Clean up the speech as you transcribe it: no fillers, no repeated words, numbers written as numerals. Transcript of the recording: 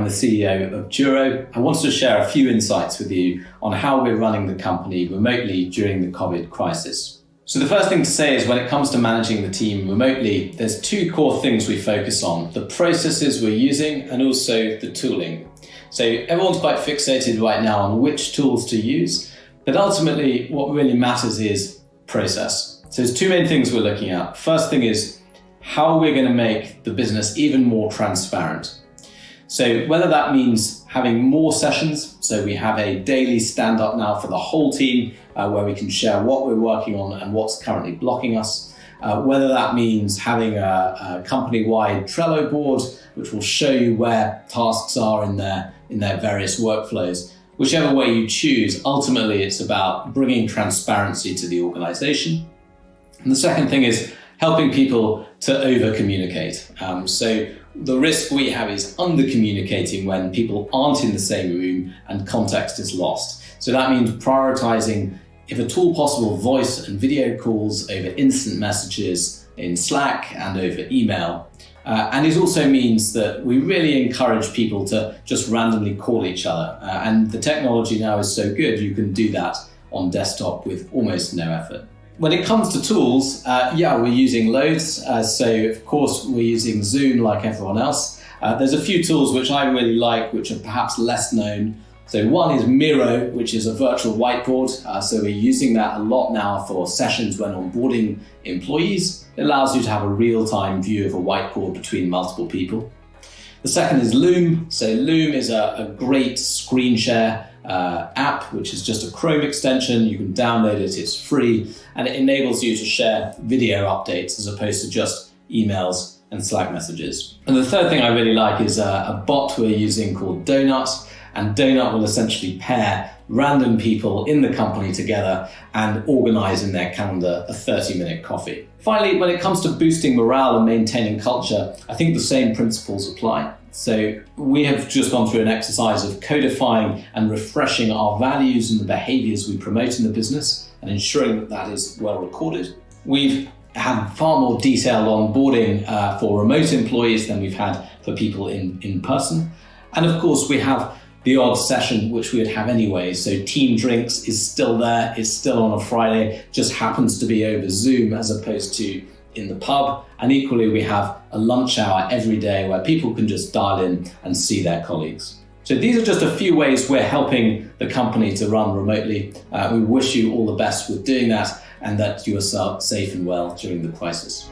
the CEO of Juro. I wanted to share a few insights with you on how we're running the company remotely during the COVID crisis. So the first thing to say is when it comes to managing the team remotely, there's two core things we focus on: the processes we're using and also the tooling. So everyone's quite fixated right now on which tools to use, but ultimately what really matters is process. So there's two main things we're looking at. First thing is how we're going to make the business even more transparent. So whether that means having more sessions, so we have a daily stand-up now for the whole team where we can share what we're working on and what's currently blocking us. Whether that means having a company-wide Trello board, which will show you where tasks are in their various workflows. Whichever way you choose, ultimately it's about bringing transparency to the organization. And the second thing is helping people to over-communicate. So the risk we have is under-communicating when people aren't in the same room and context is lost. So that means prioritizing, if at all possible, voice and video calls over instant messages in Slack and over email. And it also means that we really encourage people to just randomly call each other. And the technology now is so good, you can do that on desktop with almost no effort. When it comes to tools, we're using loads. So of course, we're using Zoom like everyone else. There's a few tools which I really like, which are perhaps less known. So one is Miro, which is a virtual whiteboard. So we're using that a lot now for sessions when onboarding employees. It allows you to have a real-time view of a whiteboard between multiple people. The second is Loom. So Loom is a great screen share app, which is just a Chrome extension. You can download it, it's free, and it enables you to share video updates as opposed to just emails and Slack messages. And the third thing I really like is a bot we're using called Donut. And Donut will essentially pair random people in the company together and organize in their calendar a 30-minute coffee. Finally, when it comes to boosting morale and maintaining culture, I think the same principles apply. So we have just gone through an exercise of codifying and refreshing our values and the behaviors we promote in the business and ensuring that that is well recorded. We've had far more detailed onboarding for remote employees than we've had for people in person. And of course, we have the odd session, which we would have anyway. So team drinks is still there, it's still on a Friday, just happens to be over Zoom as opposed to in the pub. And equally, we have a lunch hour every day where people can just dial in and see their colleagues. So these are just a few ways we're helping the company to run remotely. We wish you all the best with doing that and that you are safe and well during the crisis.